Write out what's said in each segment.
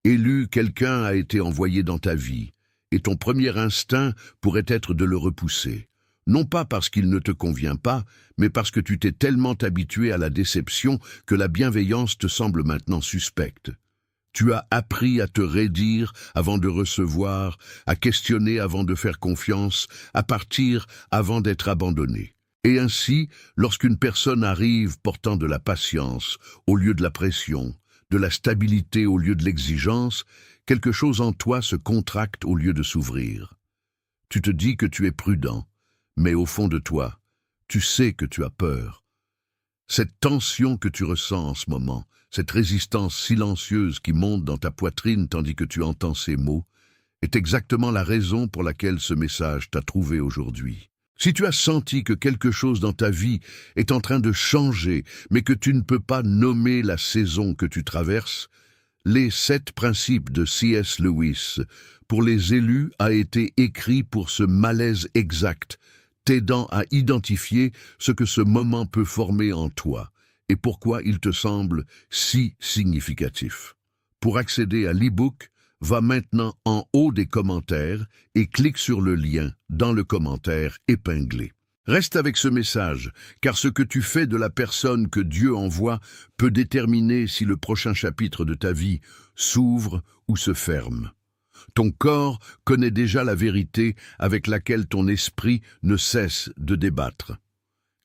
Quelqu'un a été envoyé dans ta vie, et ton premier instinct pourrait être de le repousser. Non pas parce qu'il ne te convient pas, mais parce que tu t'es tellement habitué à la déception que la bienveillance te semble maintenant suspecte. Tu as appris à te raidir avant de recevoir, à questionner avant de faire confiance, à partir avant d'être abandonné. Et ainsi, lorsqu'une personne arrive portant de la patience au lieu de la pression, de la stabilité au lieu de l'exigence, quelque chose en toi se contracte au lieu de s'ouvrir. Tu te dis que tu es prudent, mais au fond de toi, tu sais que tu as peur. Cette tension que tu ressens en ce moment, cette résistance silencieuse qui monte dans ta poitrine tandis que tu entends ces mots, est exactement la raison pour laquelle ce message t'a trouvé aujourd'hui. Si tu as senti que quelque chose dans ta vie est en train de changer, mais que tu ne peux pas nommer la saison que tu traverses, les 7 principes de C.S. Lewis pour les élus a été écrit pour ce malaise exact, t'aidant à identifier ce que ce moment peut former en toi et pourquoi il te semble si significatif. Pour accéder à l'e-book, va maintenant en haut des commentaires et clique sur le lien dans le commentaire épinglé. Reste avec ce message, car ce que tu fais de la personne que Dieu envoie peut déterminer si le prochain chapitre de ta vie s'ouvre ou se ferme. Ton corps connaît déjà la vérité avec laquelle ton esprit ne cesse de débattre.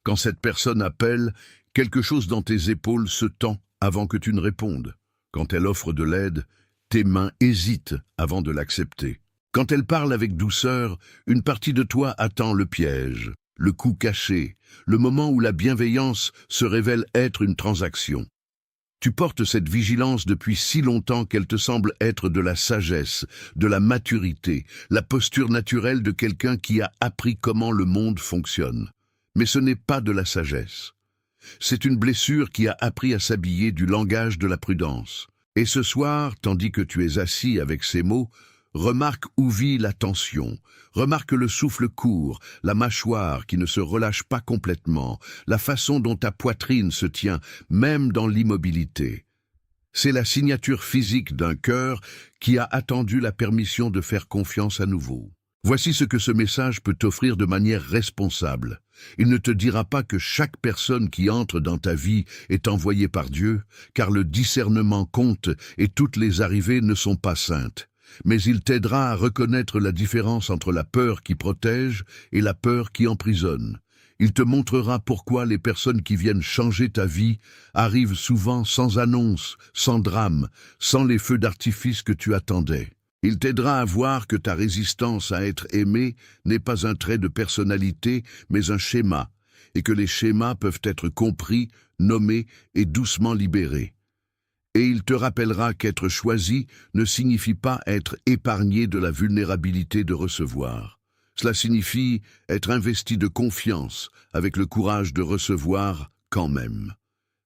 Quand cette personne appelle, quelque chose dans tes épaules se tend avant que tu ne répondes. Quand elle offre de l'aide, tes mains hésitent avant de l'accepter. Quand elle parle avec douceur, une partie de toi attend le piège, le coup caché, le moment où la bienveillance se révèle être une transaction. Tu portes cette vigilance depuis si longtemps qu'elle te semble être de la sagesse, de la maturité, la posture naturelle de quelqu'un qui a appris comment le monde fonctionne. Mais ce n'est pas de la sagesse. C'est une blessure qui a appris à s'habiller du langage de la prudence. Et ce soir, tandis que tu es assis avec ces mots, remarque où vit la tension, remarque le souffle court, la mâchoire qui ne se relâche pas complètement, la façon dont ta poitrine se tient, même dans l'immobilité. C'est la signature physique d'un cœur qui a attendu la permission de faire confiance à nouveau. Voici ce que ce message peut t'offrir de manière responsable. Il ne te dira pas que chaque personne qui entre dans ta vie est envoyée par Dieu, car le discernement compte et toutes les arrivées ne sont pas saintes. Mais il t'aidera à reconnaître la différence entre la peur qui protège et la peur qui emprisonne. Il te montrera pourquoi les personnes qui viennent changer ta vie arrivent souvent sans annonce, sans drame, sans les feux d'artifice que tu attendais. Il t'aidera à voir que ta résistance à être aimé n'est pas un trait de personnalité, mais un schéma, et que les schémas peuvent être compris, nommés et doucement libérés. Et il te rappellera qu'être choisi ne signifie pas être épargné de la vulnérabilité de recevoir. Cela signifie être investi de confiance, avec le courage de recevoir quand même.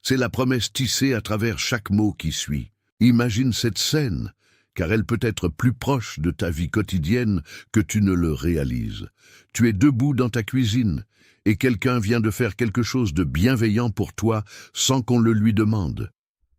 C'est la promesse tissée à travers chaque mot qui suit. Imagine cette scène, car elle peut être plus proche de ta vie quotidienne que tu ne le réalises. Tu es debout dans ta cuisine, et quelqu'un vient de faire quelque chose de bienveillant pour toi sans qu'on le lui demande.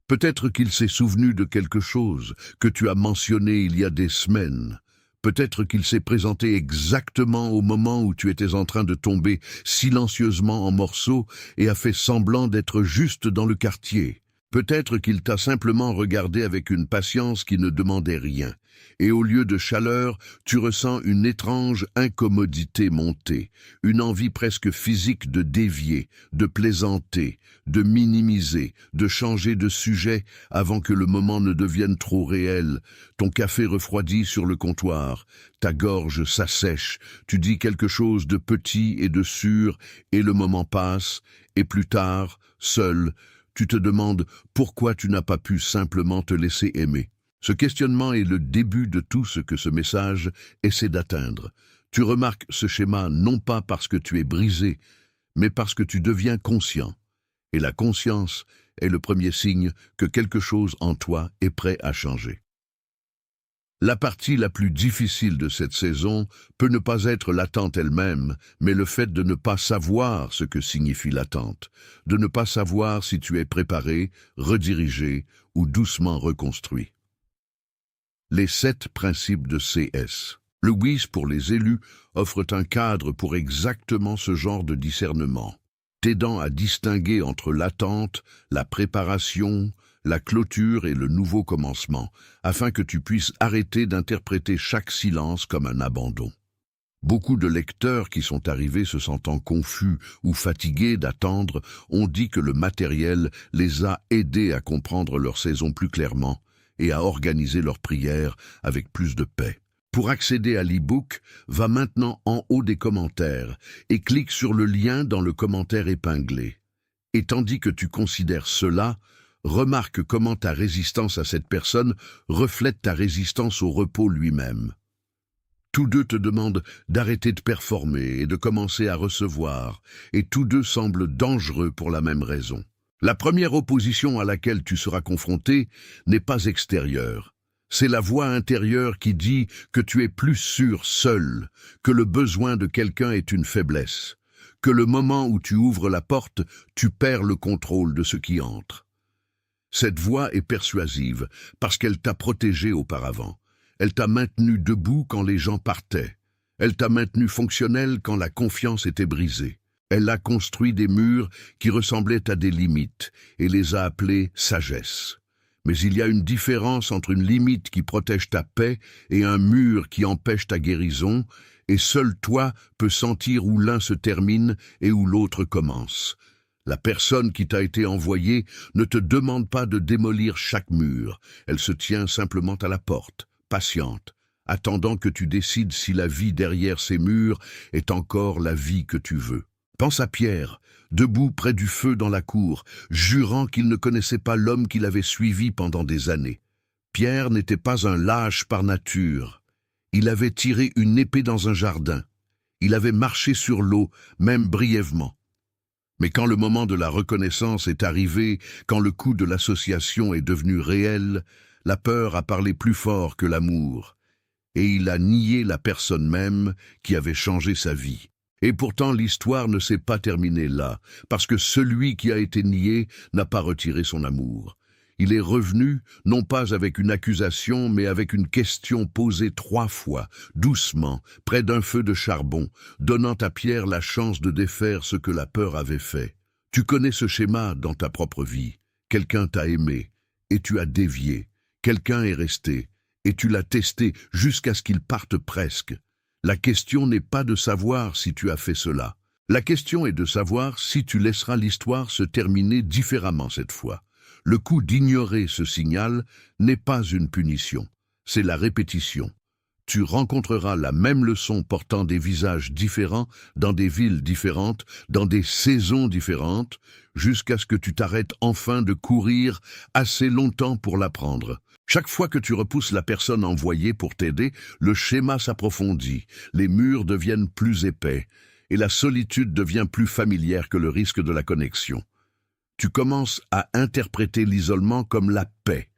Peut-être qu'il s'est souvenu de quelque chose que tu as mentionné il y a des semaines. Peut-être qu'il s'est présenté exactement au moment où tu étais en train de tomber silencieusement en morceaux et a fait semblant d'être juste dans le quartier. Peut-être qu'il t'a simplement regardé avec une patience qui ne demandait rien, et au lieu de chaleur, tu ressens une étrange incommodité monter, une envie presque physique de dévier, de plaisanter, de minimiser, de changer de sujet avant que le moment ne devienne trop réel. Ton café refroidit sur le comptoir, ta gorge s'assèche, tu dis quelque chose de petit et de sûr, et le moment passe, et plus tard, seul, tu te demandes pourquoi tu n'as pas pu simplement te laisser aimer. Ce questionnement est le début de tout ce que ce message essaie d'atteindre. Tu remarques ce schéma non pas parce que tu es brisé, mais parce que tu deviens conscient. Et la conscience est le premier signe que quelque chose en toi est prêt à changer. La partie la plus difficile de cette saison peut ne pas être l'attente elle-même, mais le fait de ne pas savoir ce que signifie l'attente, de ne pas savoir si tu es préparé, redirigé ou doucement reconstruit. Les 7 principes de CS. Le WIS pour les élus offre un cadre pour exactement ce genre de discernement, t'aidant à distinguer entre l'attente, la préparation, la clôture et le nouveau commencement, afin que tu puisses arrêter d'interpréter chaque silence comme un abandon. Beaucoup de lecteurs qui sont arrivés se sentant confus ou fatigués d'attendre ont dit que le matériel les a aidés à comprendre leur saison plus clairement et à organiser leurs prières avec plus de paix. Pour accéder à l'e-book, va maintenant en haut des commentaires et clique sur le lien dans le commentaire épinglé. Et tandis que tu considères cela, remarque comment ta résistance à cette personne reflète ta résistance au repos lui-même. Tous deux te demandent d'arrêter de performer et de commencer à recevoir, et tous deux semblent dangereux pour la même raison. La première opposition à laquelle tu seras confronté n'est pas extérieure. C'est la voix intérieure qui dit que tu es plus sûr seul, que le besoin de quelqu'un est une faiblesse, que le moment où tu ouvres la porte, tu perds le contrôle de ce qui entre. Cette voix est persuasive parce qu'elle t'a protégé auparavant. Elle t'a maintenu debout quand les gens partaient. Elle t'a maintenu fonctionnel quand la confiance était brisée. Elle a construit des murs qui ressemblaient à des limites et les a appelés sagesse. Mais il y a une différence entre une limite qui protège ta paix et un mur qui empêche ta guérison, et seul toi peux sentir où l'un se termine et où l'autre commence. La personne qui t'a été envoyée ne te demande pas de démolir chaque mur, elle se tient simplement à la porte, patiente, attendant que tu décides si la vie derrière ces murs est encore la vie que tu veux. Pense à Pierre, debout près du feu dans la cour, jurant qu'il ne connaissait pas l'homme qu'il avait suivi pendant des années. Pierre n'était pas un lâche par nature. Il avait tiré une épée dans un jardin. Il avait marché sur l'eau, même brièvement. Mais quand le moment de la reconnaissance est arrivé, quand le coup de l'association est devenu réel, la peur a parlé plus fort que l'amour. Et il a nié la personne même qui avait changé sa vie. Et pourtant l'histoire ne s'est pas terminée là, parce que celui qui a été nié n'a pas retiré son amour. Il est revenu, non pas avec une accusation, mais avec une question posée 3 fois, doucement, près d'un feu de charbon, donnant à Pierre la chance de défaire ce que la peur avait fait. Tu connais ce schéma dans ta propre vie. Quelqu'un t'a aimé, et tu as dévié. Quelqu'un est resté, et tu l'as testé jusqu'à ce qu'il parte presque. La question n'est pas de savoir si tu as fait cela. La question est de savoir si tu laisseras l'histoire se terminer différemment cette fois. Le coup d'ignorer ce signal n'est pas une punition, c'est la répétition. Tu rencontreras la même leçon portant des visages différents, dans des villes différentes, dans des saisons différentes, jusqu'à ce que tu t'arrêtes enfin de courir assez longtemps pour l'apprendre. Chaque fois que tu repousses la personne envoyée pour t'aider, le schéma s'approfondit, les murs deviennent plus épais, et la solitude devient plus familière que le risque de la connexion. Tu commences à interpréter l'isolement comme la paix,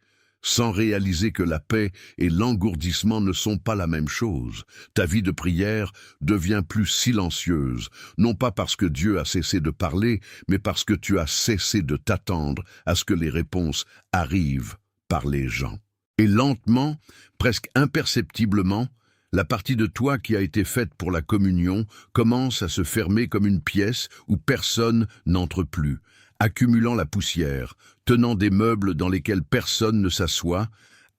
sans réaliser que la paix et l'engourdissement ne sont pas la même chose. Ta vie de prière devient plus silencieuse, non pas parce que Dieu a cessé de parler, mais parce que tu as cessé de t'attendre à ce que les réponses arrivent par les gens. Et lentement, presque imperceptiblement, la partie de toi qui a été faite pour la communion commence à se fermer comme une pièce où personne n'entre plus, accumulant la poussière, tenant des meubles dans lesquels personne ne s'assoit,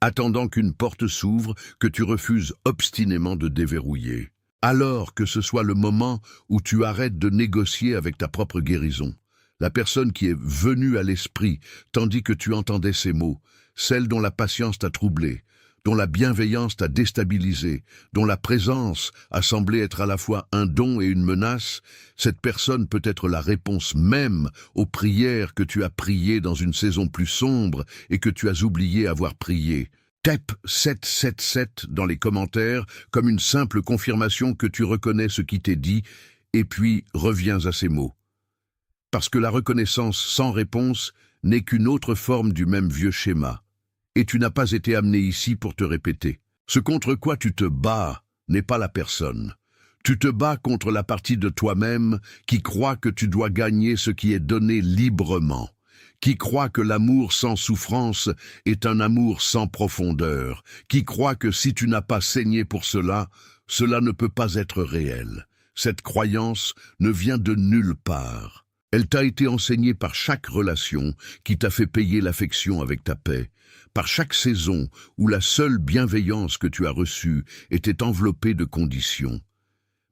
attendant qu'une porte s'ouvre que tu refuses obstinément de déverrouiller. Alors que ce soit le moment où tu arrêtes de négocier avec ta propre guérison, la personne qui est venue à l'esprit, tandis que tu entendais ces mots, celle dont la patience t'a troublé, dont la bienveillance t'a déstabilisé, dont la présence a semblé être à la fois un don et une menace, cette personne peut être la réponse même aux prières que tu as priées dans une saison plus sombre et que tu as oublié avoir priées. Tape 777 dans les commentaires comme une simple confirmation que tu reconnais ce qui t'est dit, et puis reviens à ces mots. Parce que la reconnaissance sans réponse n'est qu'une autre forme du même vieux schéma. Et tu n'as pas été amené ici pour te répéter. Ce contre quoi tu te bats n'est pas la personne. Tu te bats contre la partie de toi-même qui croit que tu dois gagner ce qui est donné librement, qui croit que l'amour sans souffrance est un amour sans profondeur, qui croit que si tu n'as pas saigné pour cela, cela ne peut pas être réel. Cette croyance ne vient de nulle part. Elle t'a été enseignée par chaque relation qui t'a fait payer l'affection avec ta paix, par chaque saison où la seule bienveillance que tu as reçue était enveloppée de conditions.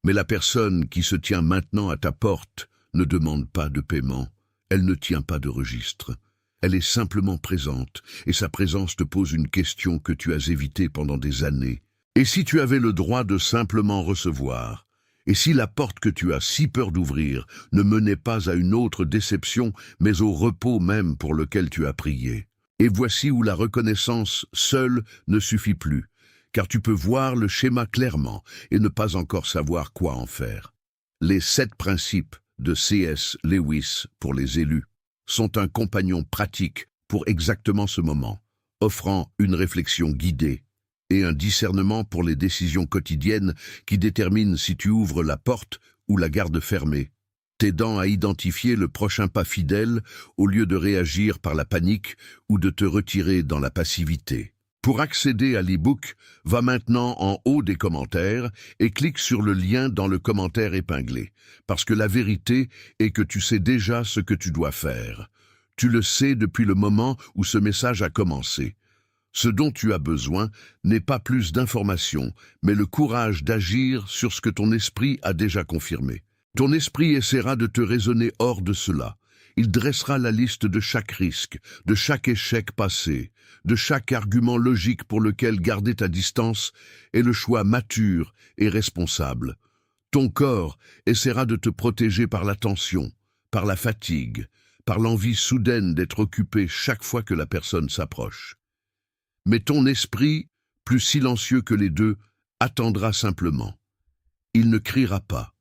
Mais la personne qui se tient maintenant à ta porte ne demande pas de paiement. Elle ne tient pas de registre. Elle est simplement présente, et sa présence te pose une question que tu as évitée pendant des années. Et si tu avais le droit de simplement recevoir? Et si la porte que tu as si peur d'ouvrir ne menait pas à une autre déception, mais au repos même pour lequel tu as prié? Et voici où la reconnaissance seule ne suffit plus, car tu peux voir le schéma clairement et ne pas encore savoir quoi en faire. Les 7 principes de C.S. Lewis pour les élus sont un compagnon pratique pour exactement ce moment, offrant une réflexion guidée et un discernement pour les décisions quotidiennes qui déterminent si tu ouvres la porte ou la gardes fermée, t'aidant à identifier le prochain pas fidèle au lieu de réagir par la panique ou de te retirer dans la passivité. Pour accéder à l'e-book, va maintenant en haut des commentaires et clique sur le lien dans le commentaire épinglé, parce que la vérité est que tu sais déjà ce que tu dois faire. Tu le sais depuis le moment où ce message a commencé. Ce dont tu as besoin n'est pas plus d'informations, mais le courage d'agir sur ce que ton esprit a déjà confirmé. Ton esprit essaiera de te raisonner hors de cela. Il dressera la liste de chaque risque, de chaque échec passé, de chaque argument logique pour lequel garder ta distance est le choix mature et responsable. Ton corps essaiera de te protéger par la tension, par la fatigue, par l'envie soudaine d'être occupé chaque fois que la personne s'approche. Mais ton esprit, plus silencieux que les deux, attendra simplement. Il ne criera pas,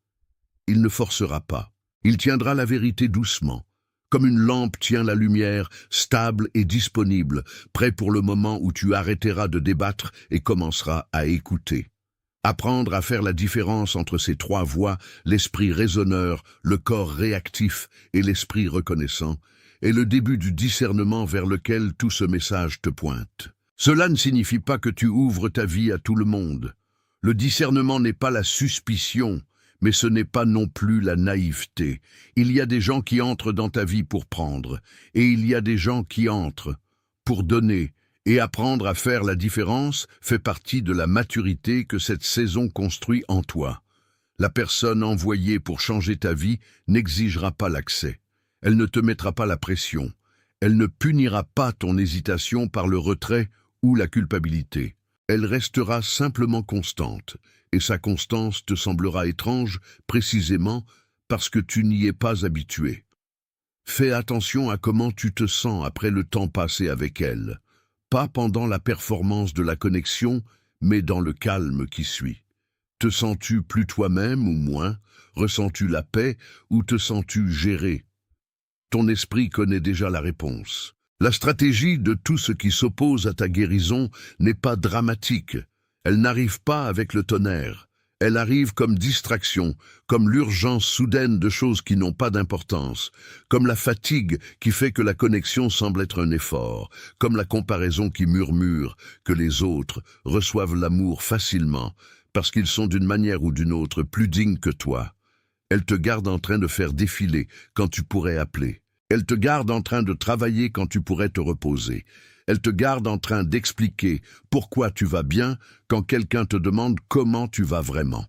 il ne forcera pas, il tiendra la vérité doucement, comme une lampe tient la lumière, stable et disponible, prêt pour le moment où tu arrêteras de débattre et commenceras à écouter. Apprendre à faire la différence entre ces 3 voies, l'esprit raisonneur, le corps réactif et l'esprit reconnaissant, est le début du discernement vers lequel tout ce message te pointe. Cela ne signifie pas que tu ouvres ta vie à tout le monde. Le discernement n'est pas la suspicion, mais ce n'est pas non plus la naïveté. Il y a des gens qui entrent dans ta vie pour prendre, et il y a des gens qui entrent pour donner, et apprendre à faire la différence fait partie de la maturité que cette saison construit en toi. La personne envoyée pour changer ta vie n'exigera pas l'accès. Elle ne te mettra pas la pression. Elle ne punira pas ton hésitation par le retrait ou la culpabilité. Elle restera simplement constante, et sa constance te semblera étrange précisément parce que tu n'y es pas habitué. Fais attention à comment tu te sens après le temps passé avec elle, pas pendant la performance de la connexion, mais dans le calme qui suit. Te sens-tu plus toi-même ou moins? Ressens-tu la paix ou te sens-tu géré? Ton esprit connaît déjà la réponse. La stratégie de tout ce qui s'oppose à ta guérison n'est pas dramatique. Elle n'arrive pas avec le tonnerre. Elle arrive comme distraction, comme l'urgence soudaine de choses qui n'ont pas d'importance, comme la fatigue qui fait que la connexion semble être un effort, comme la comparaison qui murmure que les autres reçoivent l'amour facilement parce qu'ils sont d'une manière ou d'une autre plus dignes que toi. Elle te garde en train de faire défiler quand tu pourrais appeler. Elle te garde en train de travailler quand tu pourrais te reposer. Elle te garde en train d'expliquer pourquoi tu vas bien quand quelqu'un te demande comment tu vas vraiment.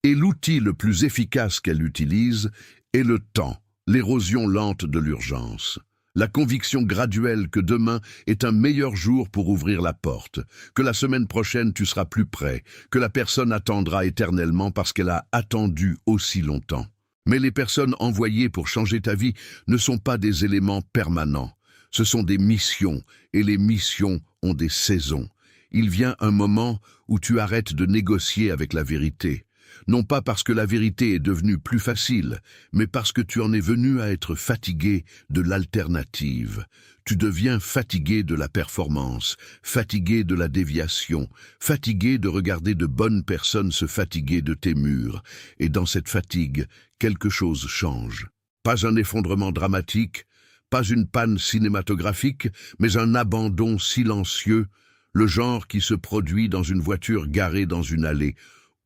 Et l'outil le plus efficace qu'elle utilise est le temps, l'érosion lente de l'urgence. La conviction graduelle que demain est un meilleur jour pour ouvrir la porte, que la semaine prochaine tu seras plus près, que la personne attendra éternellement parce qu'elle a attendu aussi longtemps. Mais les personnes envoyées pour changer ta vie ne sont pas des éléments permanents. Ce sont des missions, et les missions ont des saisons. Il vient un moment où tu arrêtes de négocier avec la vérité. Non pas parce que la vérité est devenue plus facile, mais parce que tu en es venu à être fatigué de l'alternative. Tu deviens fatigué de la performance, fatigué de la déviation, fatigué de regarder de bonnes personnes se fatiguer de tes murs. Et dans cette fatigue, quelque chose change. Pas un effondrement dramatique, Pas une panne cinématographique, mais un abandon silencieux, le genre qui se produit dans une voiture garée dans une allée,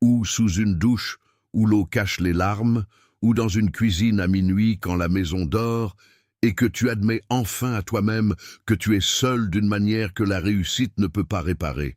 ou sous une douche où l'eau cache les larmes, ou dans une cuisine à minuit quand la maison dort, et que tu admets enfin à toi-même que tu es seul d'une manière que la réussite ne peut pas réparer.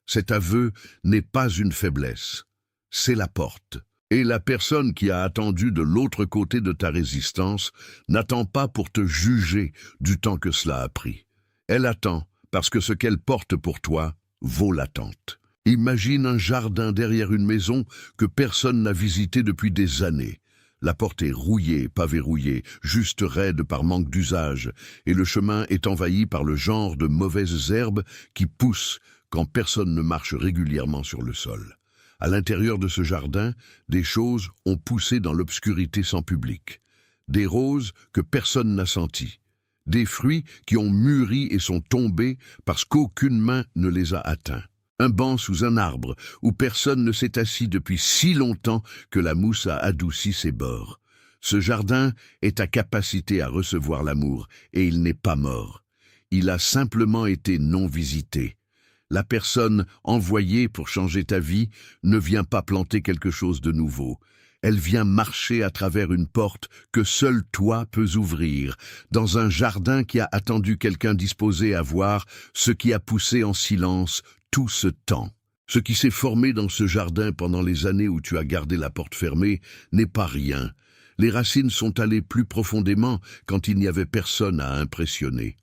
Cet aveu n'est pas une faiblesse, c'est la porte. Et la personne qui a attendu de l'autre côté de ta résistance n'attend pas pour te juger du temps que cela a pris. Elle attend parce que ce qu'elle porte pour toi vaut l'attente. Imagine un jardin derrière une maison que personne n'a visité depuis des années. La porte est rouillée, pas verrouillée, juste raide par manque d'usage, et le chemin est envahi par le genre de mauvaises herbes qui poussent quand personne ne marche régulièrement sur le sol. À l'intérieur de ce jardin, des choses ont poussé dans l'obscurité sans public. Des roses que personne n'a senties. Des fruits qui ont mûri et sont tombés parce qu'aucune main ne les a atteints. Un banc sous un arbre où personne ne s'est assis depuis si longtemps que la mousse a adouci ses bords. Ce jardin est ta capacité à recevoir l'amour et il n'est pas mort. Il a simplement été non visité. La personne envoyée pour changer ta vie ne vient pas planter quelque chose de nouveau. Elle vient marcher à travers une porte que seul toi peux ouvrir, dans un jardin qui a attendu quelqu'un disposé à voir ce qui a poussé en silence tout ce temps. Ce qui s'est formé dans ce jardin pendant les années où tu as gardé la porte fermée n'est pas rien. Les racines sont allées plus profondément quand il n'y avait personne à impressionner.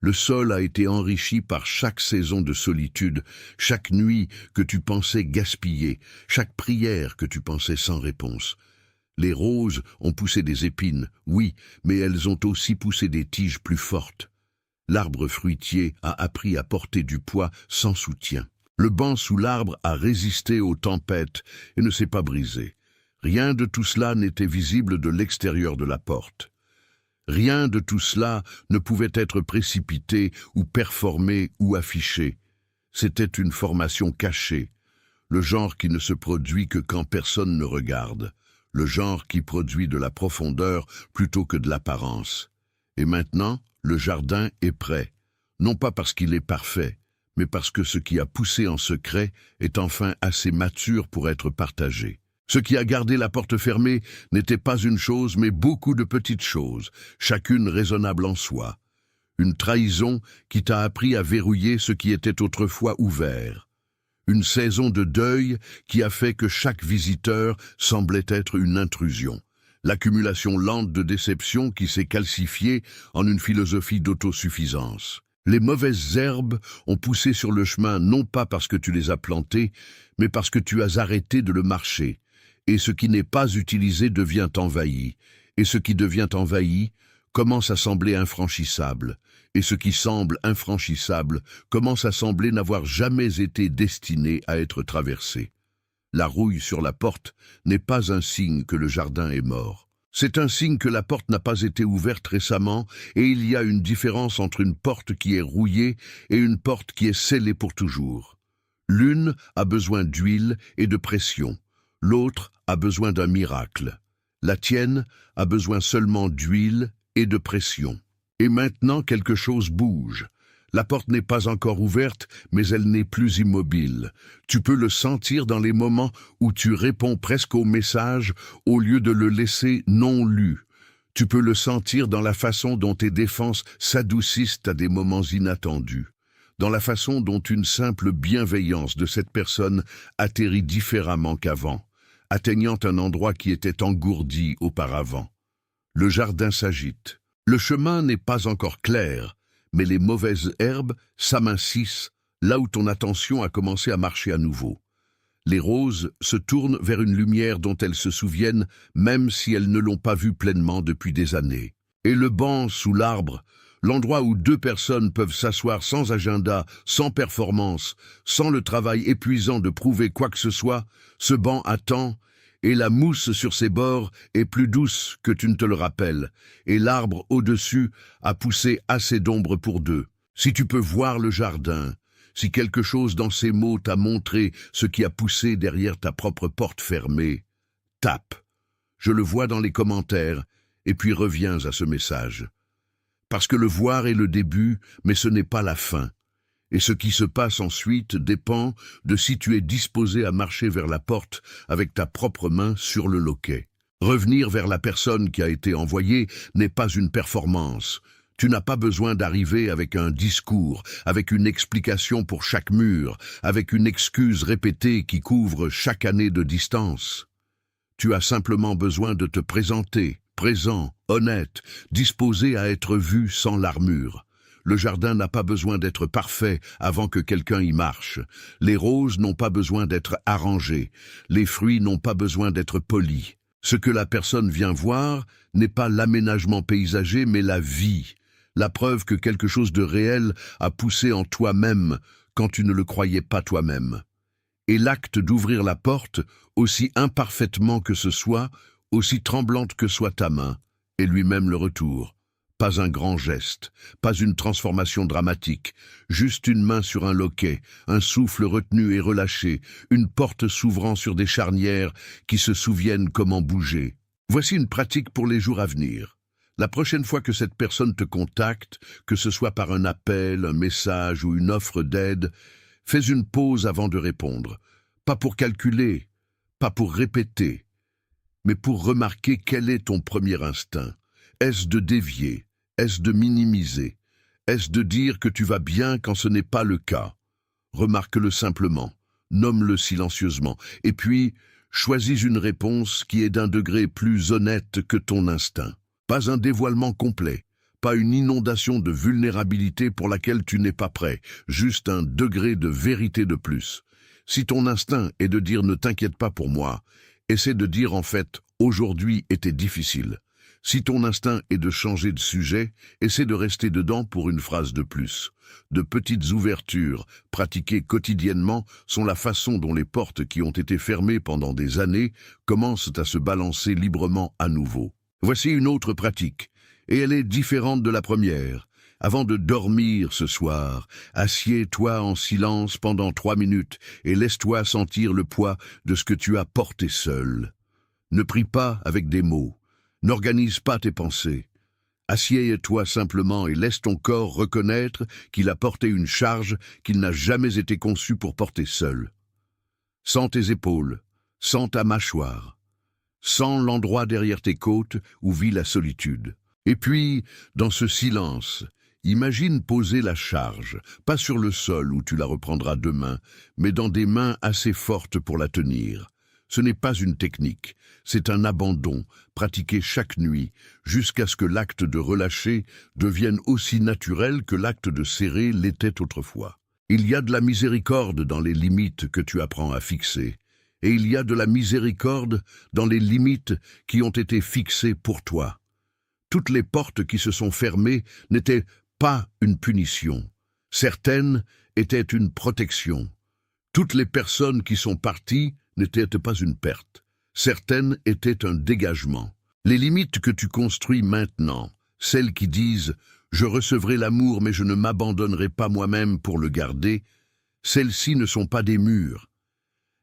Le sol a été enrichi par chaque saison de solitude, chaque nuit que tu pensais gaspiller, chaque prière que tu pensais sans réponse. Les roses ont poussé des épines, oui, mais elles ont aussi poussé des tiges plus fortes. L'arbre fruitier a appris à porter du poids sans soutien. Le banc sous l'arbre a résisté aux tempêtes et ne s'est pas brisé. Rien de tout cela n'était visible de l'extérieur de la porte. Rien de tout cela ne pouvait être précipité ou performé ou affiché. C'était une formation cachée, le genre qui ne se produit que quand personne ne regarde, le genre qui produit de la profondeur plutôt que de l'apparence. Et maintenant, le jardin est prêt, non pas parce qu'il est parfait, mais parce que ce qui a poussé en secret est enfin assez mature pour être partagé. Ce qui a gardé la porte fermée n'était pas une chose, mais beaucoup de petites choses, chacune raisonnable en soi. Une trahison qui t'a appris à verrouiller ce qui était autrefois ouvert. Une saison de deuil qui a fait que chaque visiteur semblait être une intrusion. L'accumulation lente de déceptions qui s'est calcifiée en une philosophie d'autosuffisance. Les mauvaises herbes ont poussé sur le chemin non pas parce que tu les as plantées, mais parce que tu as arrêté de le marcher. Et ce qui n'est pas utilisé devient envahi, et ce qui devient envahi commence à sembler infranchissable, et ce qui semble infranchissable commence à sembler n'avoir jamais été destiné à être traversé. La rouille sur la porte n'est pas un signe que le jardin est mort. C'est un signe que la porte n'a pas été ouverte récemment, et il y a une différence entre une porte qui est rouillée et une porte qui est scellée pour toujours. L'une a besoin d'huile et de pression. L'autre a besoin d'un miracle. La tienne a besoin seulement d'huile et de pression. Et maintenant, quelque chose bouge. La porte n'est pas encore ouverte, mais elle n'est plus immobile. Tu peux le sentir dans les moments où tu réponds presque au message au lieu de le laisser non lu. Tu peux le sentir dans la façon dont tes défenses s'adoucissent à des moments inattendus. Dans la façon dont une simple bienveillance de cette personne atterrit différemment qu'avant, atteignant un endroit qui était engourdi auparavant. Le jardin s'agite. Le chemin n'est pas encore clair, mais les mauvaises herbes s'amincissent là où ton attention a commencé à marcher à nouveau. Les roses se tournent vers une lumière dont elles se souviennent même si elles ne l'ont pas vue pleinement depuis des années. Et le banc sous l'arbre, l'endroit où deux personnes peuvent s'asseoir sans agenda, sans performance, sans le travail épuisant de prouver quoi que ce soit, ce banc attend, et la mousse sur ses bords est plus douce que tu ne te le rappelles, et l'arbre au-dessus a poussé assez d'ombre pour deux. Si tu peux voir le jardin, si quelque chose dans ces mots t'a montré ce qui a poussé derrière ta propre porte fermée, tape. Je le vois dans les commentaires, et puis reviens à ce message. Parce que le voir est le début, mais ce n'est pas la fin. Et ce qui se passe ensuite dépend de si tu es disposé à marcher vers la porte avec ta propre main sur le loquet. Revenir vers la personne qui a été envoyée n'est pas une performance. Tu n'as pas besoin d'arriver avec un discours, avec une explication pour chaque mur, avec une excuse répétée qui couvre chaque année de distance. Tu as simplement besoin de te présenter, présent, honnête, disposé à être vu sans l'armure. Le jardin n'a pas besoin d'être parfait avant que quelqu'un y marche. Les roses n'ont pas besoin d'être arrangées. Les fruits n'ont pas besoin d'être polis. Ce que la personne vient voir n'est pas l'aménagement paysager, mais la vie. La preuve que quelque chose de réel a poussé en toi-même quand tu ne le croyais pas toi-même. Et l'acte d'ouvrir la porte, aussi imparfaitement que ce soit, aussi tremblante que soit ta main, est lui-même le retour. Pas un grand geste, pas une transformation dramatique, juste une main sur un loquet, un souffle retenu et relâché, une porte s'ouvrant sur des charnières qui se souviennent comment bouger. Voici une pratique pour les jours à venir. La prochaine fois que cette personne te contacte, que ce soit par un appel, un message ou une offre d'aide, fais une pause avant de répondre. Pas pour calculer, pas pour répéter, mais pour remarquer quel est ton premier instinct. Est-ce de dévier? Est-ce de minimiser? Est-ce de dire que tu vas bien quand ce n'est pas le cas? Remarque-le simplement, nomme-le silencieusement, et puis choisis une réponse qui est d'un degré plus honnête que ton instinct. Pas un dévoilement complet, pas une inondation de vulnérabilité pour laquelle tu n'es pas prêt, juste un degré de vérité de plus. Si ton instinct est de dire « ne t'inquiète pas pour moi », essaie de dire en fait « aujourd'hui était difficile ». Si ton instinct est de changer de sujet, essaie de rester dedans pour une phrase de plus. De petites ouvertures, pratiquées quotidiennement, sont la façon dont les portes qui ont été fermées pendant des années commencent à se balancer librement à nouveau. Voici une autre pratique, et elle est différente de la première. Avant de dormir ce soir, assieds-toi en silence pendant 3 minutes et laisse-toi sentir le poids de ce que tu as porté seul. Ne prie pas avec des mots. N'organise pas tes pensées. Assieds-toi simplement et laisse ton corps reconnaître qu'il a porté une charge qu'il n'a jamais été conçu pour porter seul. Sens tes épaules, sens ta mâchoire, sens l'endroit derrière tes côtes où vit la solitude. Et puis, dans ce silence, imagine poser la charge, pas sur le sol où tu la reprendras demain, mais dans des mains assez fortes pour la tenir. Ce n'est pas une technique, c'est un abandon, pratiqué chaque nuit, jusqu'à ce que l'acte de relâcher devienne aussi naturel que l'acte de serrer l'était autrefois. Il y a de la miséricorde dans les limites que tu apprends à fixer, et il y a de la miséricorde dans les limites qui ont été fixées pour toi. Toutes les portes qui se sont fermées n'étaient pas une punition. Certaines étaient une protection. Toutes les personnes qui sont parties n'étaient pas une perte. Certaines étaient un dégagement. Les limites que tu construis maintenant, celles qui disent « je recevrai l'amour mais je ne m'abandonnerai pas moi-même pour le garder », celles-ci ne sont pas des murs.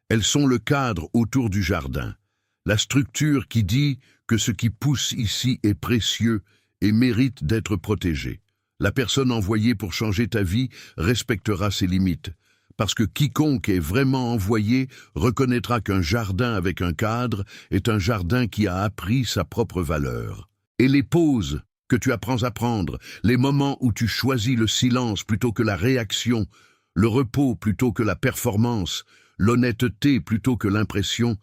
Elles sont le cadre autour du jardin, la structure qui dit que ce qui pousse ici est précieux et mérite d'être protégé. La personne envoyée pour changer ta vie respectera ses limites, parce que quiconque est vraiment envoyé reconnaîtra qu'un jardin avec un cadre est un jardin qui a appris sa propre valeur. Et les pauses que tu apprends à prendre, les moments où tu choisis le silence plutôt que la réaction, le repos plutôt que la performance, l'honnêteté plutôt que l'impression,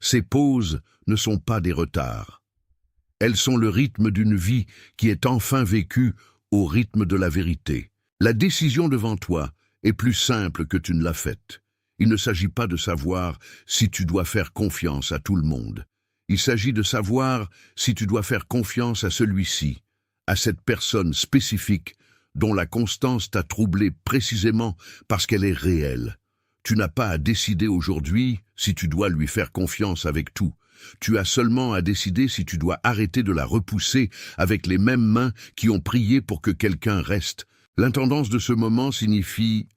ces pauses ne sont pas des retards. Elles sont le rythme d'une vie qui est enfin vécue au rythme de la vérité. La décision devant toi est plus simple que tu ne l'as faite. Il ne s'agit pas de savoir si tu dois faire confiance à tout le monde. Il s'agit de savoir si tu dois faire confiance à celui-ci, à cette personne spécifique dont la constance t'a troublé précisément parce qu'elle est réelle. Tu n'as pas à décider aujourd'hui si tu dois lui faire confiance avec tout. Tu as seulement à décider si tu dois arrêter de la repousser avec les mêmes mains qui ont prié pour que quelqu'un reste. L'intendance de ce moment signifie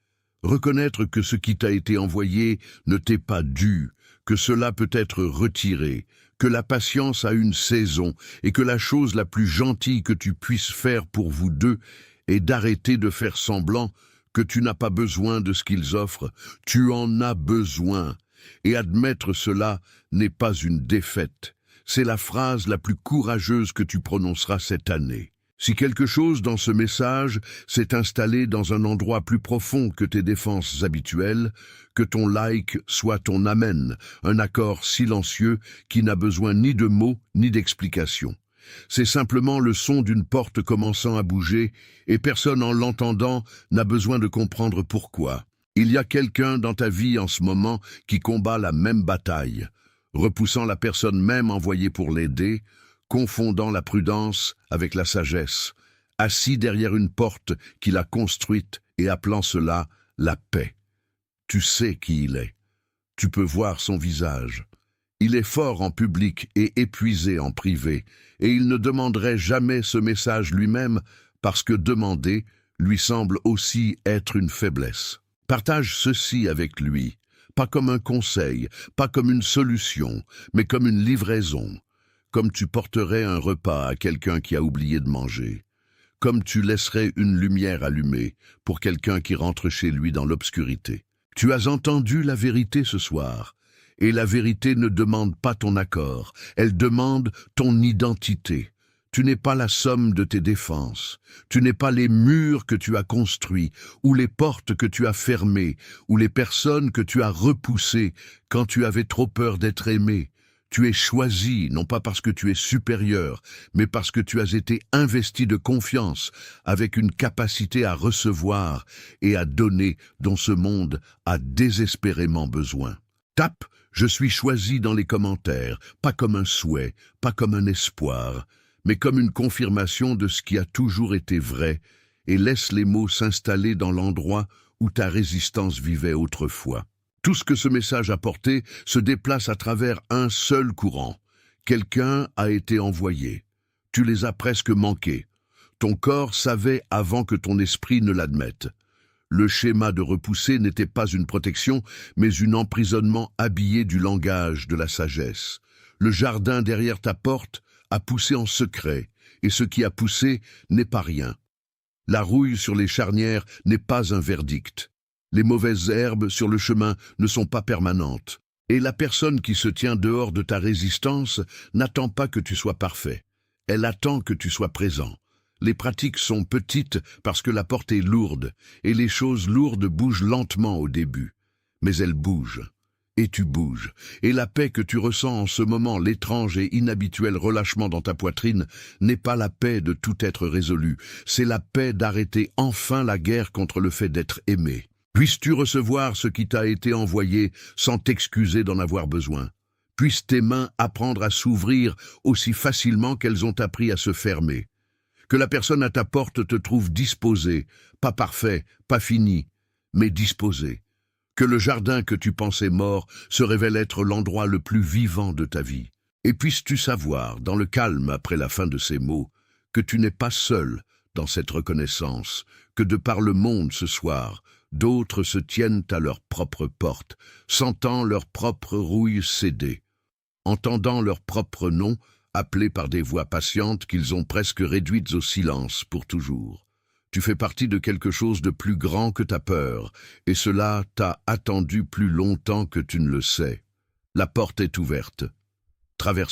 reconnaître que ce qui t'a été envoyé ne t'est pas dû, que cela peut être retiré, que la patience a une saison et que la chose la plus gentille que tu puisses faire pour vous deux est d'arrêter de faire semblant que tu n'as pas besoin de ce qu'ils offrent. Tu en as besoin. Et admettre cela n'est pas une défaite. C'est la phrase la plus courageuse que tu prononceras cette année. Si quelque chose dans ce message s'est installé dans un endroit plus profond que tes défenses habituelles, que ton like soit ton amen, un accord silencieux qui n'a besoin ni de mots ni d'explications. C'est simplement le son d'une porte commençant à bouger et personne en l'entendant n'a besoin de comprendre pourquoi. Il y a quelqu'un dans ta vie en ce moment qui combat la même bataille, repoussant la personne même envoyée pour l'aider, confondant la prudence avec la sagesse, assis derrière une porte qu'il a construite et appelant cela la paix. Tu sais qui il est. Tu peux voir son visage. Il est fort en public et épuisé en privé, et il ne demanderait jamais ce message lui-même parce que demander lui semble aussi être une faiblesse. Partage ceci avec lui, pas comme un conseil, pas comme une solution, mais comme une livraison. Comme tu porterais un repas à quelqu'un qui a oublié de manger, comme tu laisserais une lumière allumée pour quelqu'un qui rentre chez lui dans l'obscurité. Tu as entendu la vérité ce soir, et la vérité ne demande pas ton accord, elle demande ton identité. Tu n'es pas la somme de tes défenses, tu n'es pas les murs que tu as construits, ou les portes que tu as fermées, ou les personnes que tu as repoussées quand tu avais trop peur d'être aimé. Tu es choisi, non pas parce que tu es supérieur, mais parce que tu as été investi de confiance, avec une capacité à recevoir et à donner dont ce monde a désespérément besoin. Tape « Je suis choisi » dans les commentaires, pas comme un souhait, pas comme un espoir, mais comme une confirmation de ce qui a toujours été vrai, et laisse les mots s'installer dans l'endroit où ta résistance vivait autrefois. Tout ce que ce message a porté se déplace à travers un seul courant. Quelqu'un a été envoyé. Tu les as presque manqués. Ton corps savait avant que ton esprit ne l'admette. Le schéma de repousser n'était pas une protection, mais un emprisonnement habillé du langage de la sagesse. Le jardin derrière ta porte a poussé en secret, et ce qui a poussé n'est pas rien. La rouille sur les charnières n'est pas un verdict. Les mauvaises herbes sur le chemin ne sont pas permanentes. Et la personne qui se tient dehors de ta résistance n'attend pas que tu sois parfait. Elle attend que tu sois présent. Les pratiques sont petites parce que la porte est lourde, et les choses lourdes bougent lentement au début. Mais elles bougent. Et tu bouges. Et la paix que tu ressens en ce moment, l'étrange et inhabituel relâchement dans ta poitrine, n'est pas la paix de tout être résolu. C'est la paix d'arrêter enfin la guerre contre le fait d'être aimé. Puisses-tu recevoir ce qui t'a été envoyé sans t'excuser d'en avoir besoin? Puissent tes mains apprendre à s'ouvrir aussi facilement qu'elles ont appris à se fermer? Que la personne à ta porte te trouve disposé, pas parfait, pas fini, mais disposé. Que le jardin que tu pensais mort se révèle être l'endroit le plus vivant de ta vie. Et puisses-tu savoir, dans le calme après la fin de ces mots, que tu n'es pas seul dans cette reconnaissance, que de par le monde ce soir, d'autres se tiennent à leur propre porte, sentant leur propre rouille céder, entendant leur propre nom appelés par des voix patientes qu'ils ont presque réduites au silence pour toujours. Tu fais partie de quelque chose de plus grand que ta peur, et cela t'a attendu plus longtemps que tu ne le sais. La porte est ouverte. Traverse